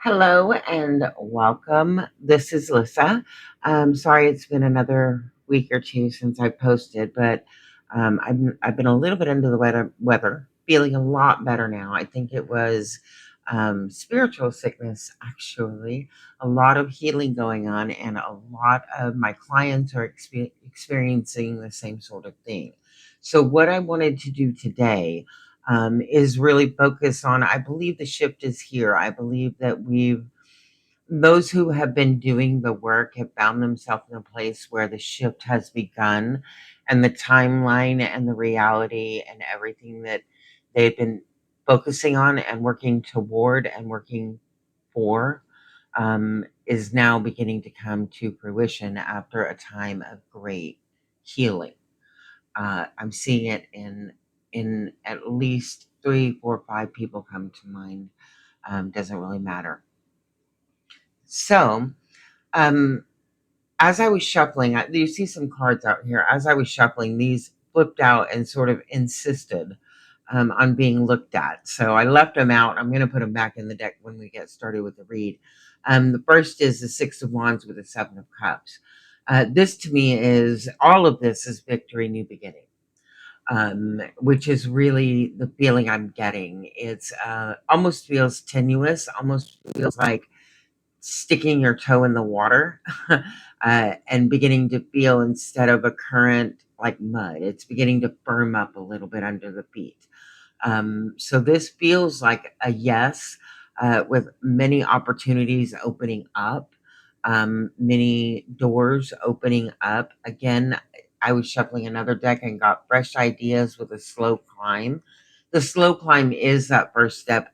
Hello and welcome. This is Lissa. Sorry it's been another week or two since I posted, but I've been a little bit under the weather, feeling a lot better now. I think it was spiritual sickness, actually. A lot of healing going on, and a lot of my clients are experiencing the same sort of thing. So, what I wanted to do today is really focus on. I believe the shift is here. I believe that those who have been doing the work have found themselves in a place where the shift has begun, and the timeline and the reality and everything that they've been focusing on and working toward and working for is now beginning to come to fruition after a time of great healing. I'm seeing it in at least three, four, five people come to mind. Doesn't really matter. So, um, as I was shuffling, you see some cards out here. As I was shuffling, these flipped out and sort of insisted on being looked at. So I left them out. I'm going to put them back in the deck when we get started with the read. The first is the Six of Wands with the Seven of Cups. This to me is all of this is victory, new beginning. Which is really the feeling I'm getting. It's almost feels tenuous, almost feels like sticking your toe in the water and beginning to feel instead of a current like mud, it's beginning to firm up a little bit under the feet. So this feels like a yes, with many opportunities opening up, many doors opening up. Again, I was shuffling another deck and got fresh ideas with a slow climb. The slow climb is that first step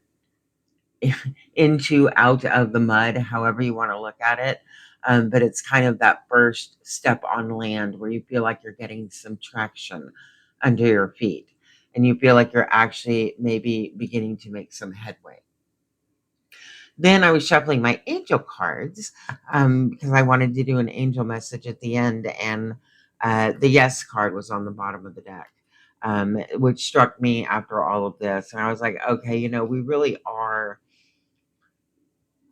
into out of the mud, however you want to look at it. But it's kind of that first step on land where you feel like you're getting some traction under your feet and you feel like you're actually maybe beginning to make some headway. Then I was shuffling my angel cards because I wanted to do an angel message at the end, and the yes card was on the bottom of the deck, which struck me after all of this. And I was like, okay, we really are.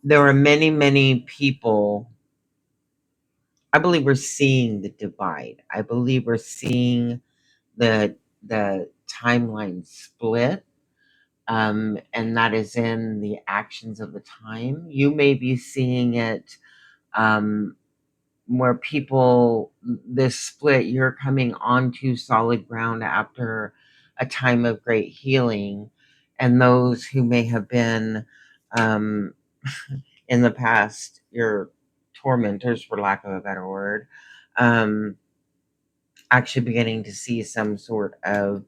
There are many, many people. I believe we're seeing the divide. I believe we're seeing the timeline split, and that is in the actions of the time. You may be seeing it um, where people this split. You're coming onto solid ground after a time of great healing, and those who may have been um, in the past, your tormentors, for lack of a better word, um, actually beginning to see some sort of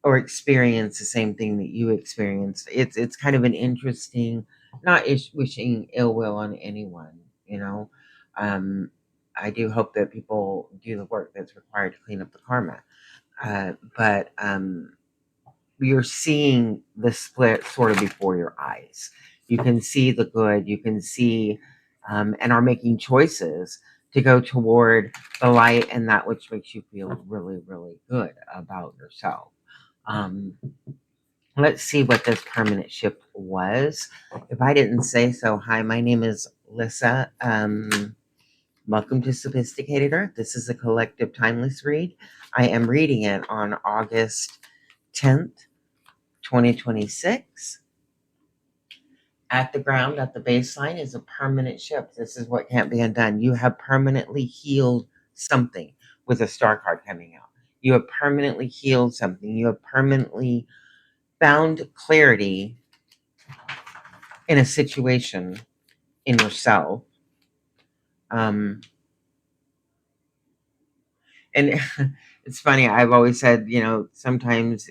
or experience the same thing that you experienced. It's kind of an interesting, not wishing ill will on anyone, you know. Um, I do hope that people do the work that's required to clean up the karma. But you're seeing the split sort of before your eyes. You can see the good, you can see, and are making choices to go toward the light and that which makes you feel really, really good about yourself. Um, let's see what this permanent shift was. If I didn't say so, hi, my name is Lissa. Welcome to Sophisticated Earth. This is a collective timeless read. I am reading it on August 10th, 2026. At the ground, at the baseline, is a permanent shift. This is what can't be undone. You have permanently healed something with a star card coming out. You have permanently healed something. You have permanently found clarity in a situation in yourself. Um, and it's funny, I've always said, sometimes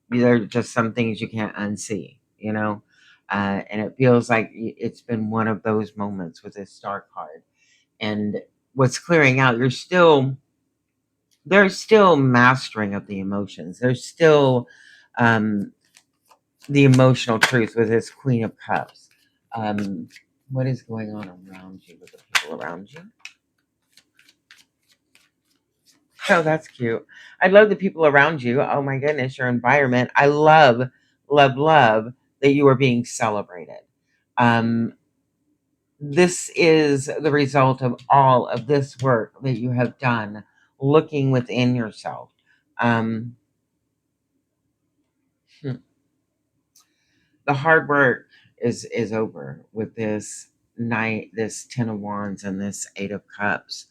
there are just some things you can't unsee. And it feels like it's been one of those moments with this star card. And what's clearing out, there's still mastering of the emotions. There's still um, the emotional truth with this Queen of Cups. What is going on around you with the people around you? Oh, that's cute. I love the people around you. Oh my goodness, your environment. I love, love, love that you are being celebrated. This is the result of all of this work that you have done looking within yourself. Um, hmm, the hard work is over with this knight, this 10 of wands, and this 8 of cups.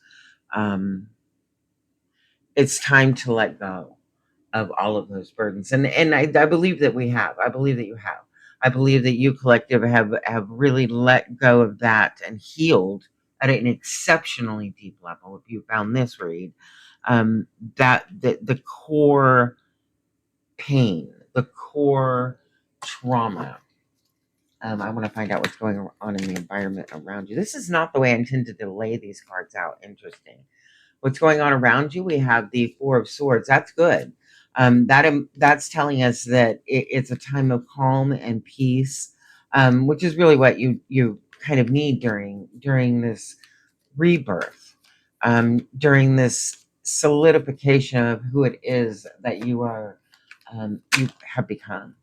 Um, it's time to let go of all of those burdens. And I believe that we have. I believe that you have. I believe that you collective have really let go of that and healed at an exceptionally deep level. If you found this read, that the core pain, the core trauma. I want to find out what's going on in the environment around you. This is not the way I intended to lay these cards out. Interesting. What's going on around you? We have the 4 of swords. That's good. That's telling us that it's a time of calm and peace, which is really what you kind of need during this rebirth, during this solidification of who it is that you have become.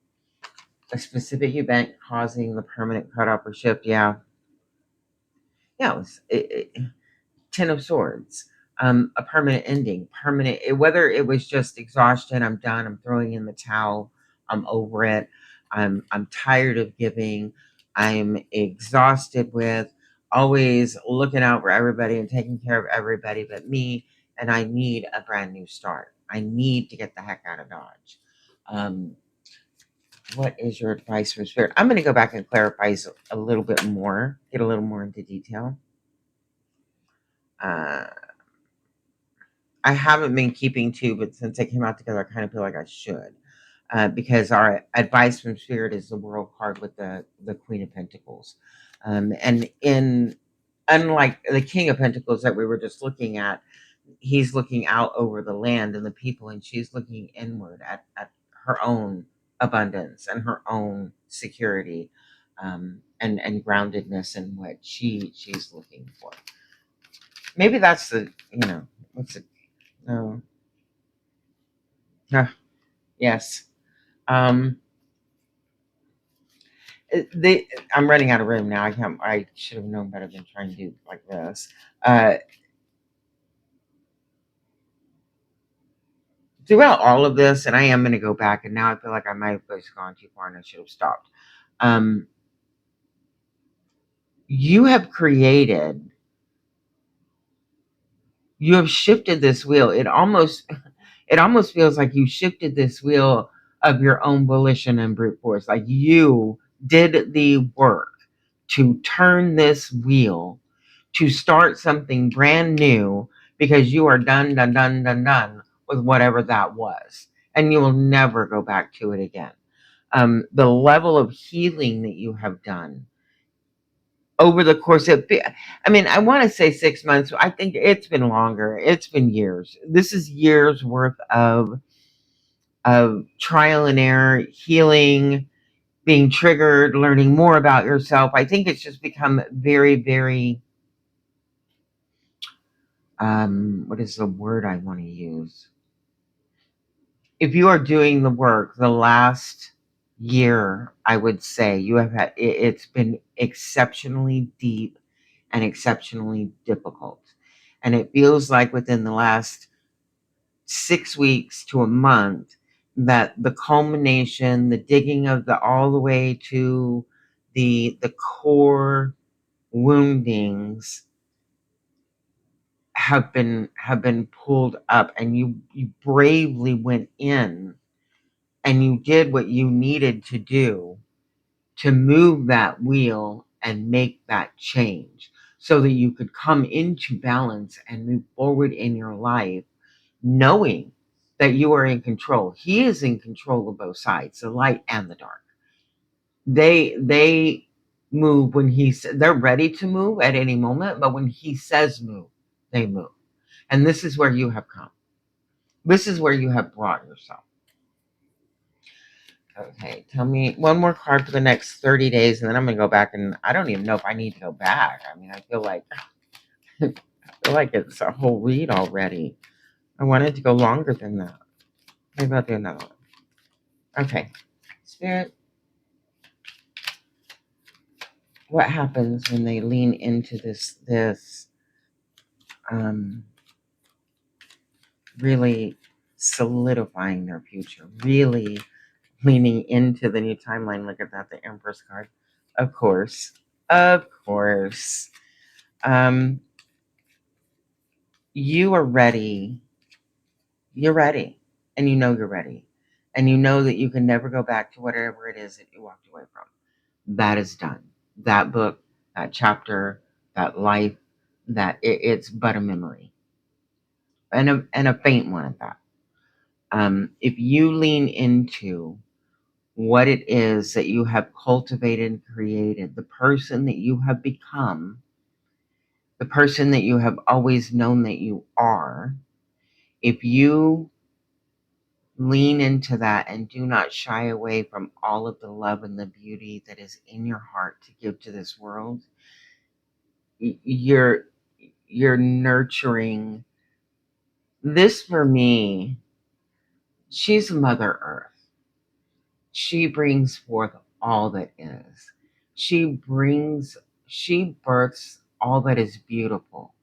A specific event causing the permanent cutoff or shift. Yeah, yeah. It 10 of swords. A permanent ending, permanent. Whether it was just exhaustion, I'm done. I'm throwing in the towel. I'm over it. I'm tired of giving. I'm exhausted with always looking out for everybody and taking care of everybody but me. And I need a brand new start. I need to get the heck out of Dodge. Um, what is your advice for spirit? I'm going to go back and clarify a little bit more, get a little more into detail. Uh, I haven't been keeping two, but since they came out together, I kind of feel like I should. Because our advice from spirit is the world card with the Queen of Pentacles. And in unlike the King of Pentacles that we were just looking at, he's looking out over the land and the people, and she's looking inward at her own abundance and her own security, and groundedness in what she's looking for. Maybe that's the what's it? No, yes. Um, they. I'm running out of room now. I can't. I should have known better than trying to do like this. Uh, Throughout all of this, and I am going to go back, and now I feel like I might have just gone too far, and I should have stopped. Um, you have created. You have shifted this wheel. It almost feels like you shifted this wheel of your own volition and brute force. Like you did the work to turn this wheel to start something brand new because you are done with whatever that was. And you will never go back to it again. The level of healing that you have done over the course of, I mean, I want to say 6 months. I think it's been longer. It's been years. This is years worth of trial and error, healing, being triggered, learning more about yourself. I think it's just become very, very, what is the word I want to use? If you are doing the work the last year, I would say you have had, it's been exceptionally deep and exceptionally difficult. And it feels like within the last 6 weeks to a month that the culmination, the digging of the all the way to the core woundings have been pulled up, and you bravely went in and you did what you needed to do to move that wheel and make that change so that you could come into balance and move forward in your life knowing that you are in control. He is in control of both sides, the light and the dark. They move when they're ready to move at any moment, but when he says move, they move. And this is where you have come. This is where you have brought yourself. Okay, tell me one more card for the next 30 days, and then I'm gonna go back, and I don't even know if I need to go back. I mean, I feel like it's a whole read already. I wanted to go longer than that. Maybe I'll do another one. Okay. Spirit, what happens when they lean into this um, really solidifying their future, really leaning into the new timeline. Look at that, the Empress card. Of course. Of course. Um, you are ready. You're ready. And you know you're ready. And you know that you can never go back to whatever it is that you walked away from. That is done. That book, that chapter, that life, it's but a memory. And a faint one at that. If you lean into what it is that you have cultivated and created, the person that you have become, the person that you have always known that you are, if you lean into that and do not shy away from all of the love and the beauty that is in your heart to give to this world, you're nurturing this. For me, she's Mother Earth. She brings forth all that is. She births all that is beautiful.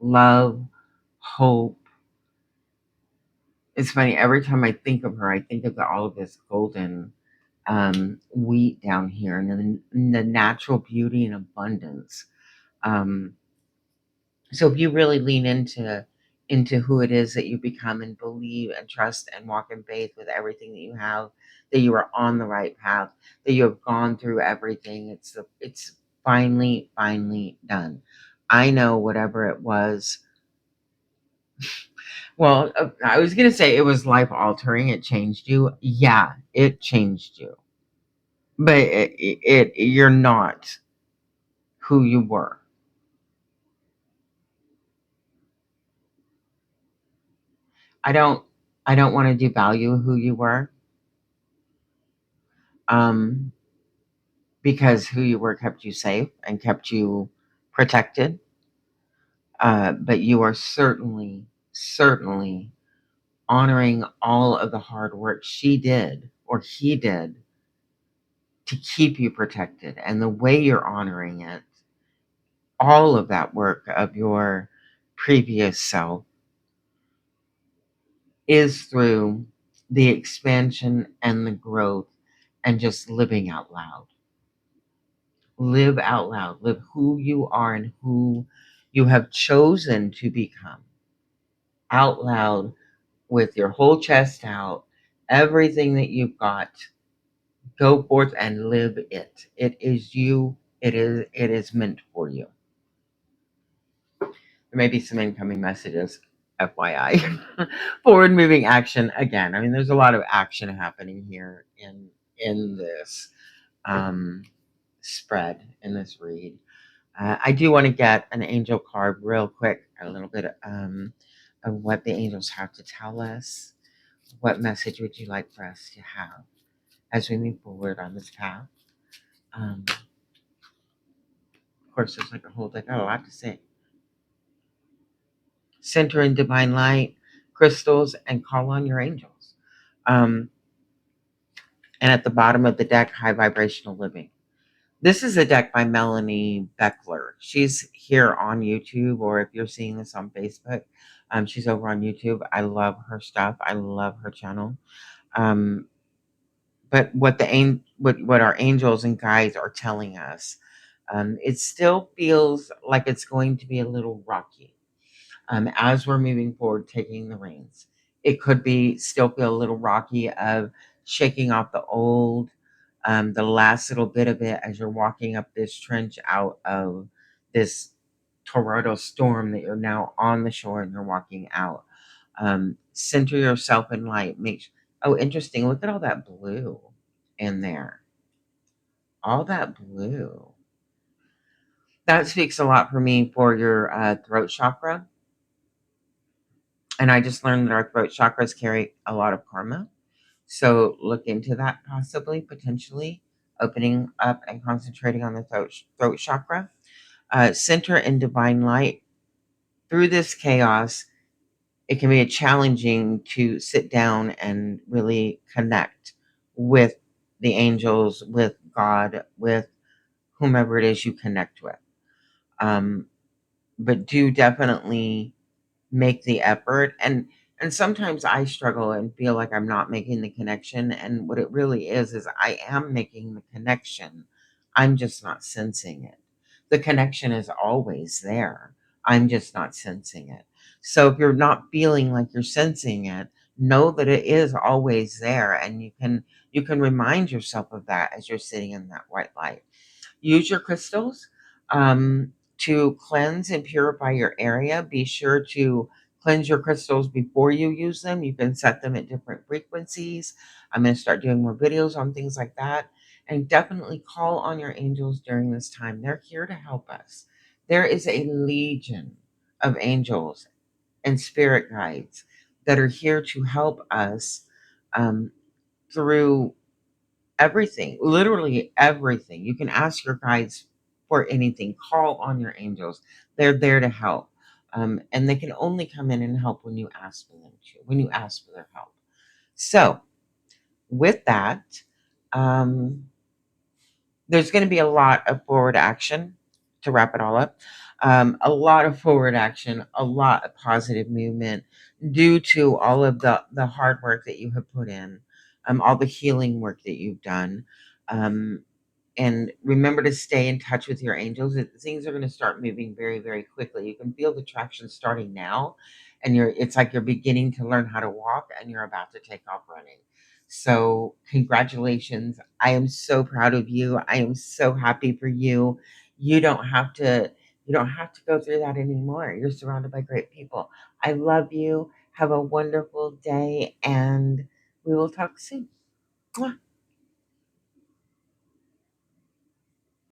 Love, hope. It's funny, every time I think of her, I think of all of this golden wheat down here, and the natural beauty and abundance. Um, so if you really lean into who it is that you become, and believe and trust and walk in faith with everything that you have, that you are on the right path, that you have gone through everything, it's finally done. I know whatever it was. Well, I was gonna say it was life altering. It changed you. Yeah, it changed you, but you're not who you were. I don't I don't want to devalue who you were, um, because who you were kept you safe and kept you protected. But you are certainly honoring all of the hard work she did or he did to keep you protected, and the way you're honoring it, all of that work of your previous self, is through the expansion and the growth and just living out loud. Live out loud. Live who you are and who you have chosen to become out loud, with your whole chest out. Everything that you've got, go forth and live it. It is you. It is meant for you. There may be some incoming messages, FYI. Forward moving action again. I mean, there's a lot of action happening here in this um, spread, in this read. I do want to get an angel card real quick, a little bit of what the angels have to tell us. What message would you like for us to have as we move forward on this path? Of course, there's like a whole, they got a lot to say. Center in divine light, crystals, and call on your angels. Um, and at the bottom of the deck, high vibrational living. This is a deck by Melanie Beckler. She's here on YouTube, or if you're seeing this on Facebook, she's over on YouTube. I love her stuff. I love her channel. Um, but what our angels and guides are telling us, it still feels like it's going to be a little rocky as we're moving forward, taking the reins. It could be still feel a little rocky of shaking off the old, the last little bit of it as you're walking up this trench out of this tornado storm that you're now on the shore and you're walking out. Center yourself in light. Oh, interesting. Look at all that blue in there. All that blue. That speaks a lot for me for your throat chakra. And I just learned that our throat chakras carry a lot of karma. So look into that, possibly, potentially, opening up and concentrating on the throat chakra. Center in divine light. Through this chaos, it can be challenging to sit down and really connect with the angels, with God, with whomever it is you connect with. Um, but do definitely make the effort. And sometimes I struggle and feel like I'm not making the connection, and what it really is I am making the connection. I'm just not sensing it. The connection is always there. I'm just not sensing it. So if you're not feeling like you're sensing it, know that it is always there, and you can remind yourself of that as you're sitting in that white light. Use your crystals to cleanse and purify your area. Be sure to cleanse your crystals before you use them. You can set them at different frequencies. I'm going to start doing more videos on things like that. And definitely call on your angels during this time. They're here to help us. There is a legion of angels and spirit guides that are here to help us um, through everything, literally everything. You can ask your guides for anything. Call on your angels. They're there to help. And they can only come in and help when you ask for them to, when you ask for their help. So, with that, um, there's going to be a lot of forward action to wrap it all up. A lot of forward action, a lot of positive movement due to all of the hard work that you have put in, all the healing work that you've done. Um, and remember to stay in touch with your angels. Things are going to start moving very, very quickly. You can feel the traction starting now, and it's like you're beginning to learn how to walk, and you're about to take off running. So congratulations. I am so proud of you. I am so happy for you. You don't have to go through that anymore. You're surrounded by great people. I love you. Have a wonderful day, and we will talk soon. Mwah.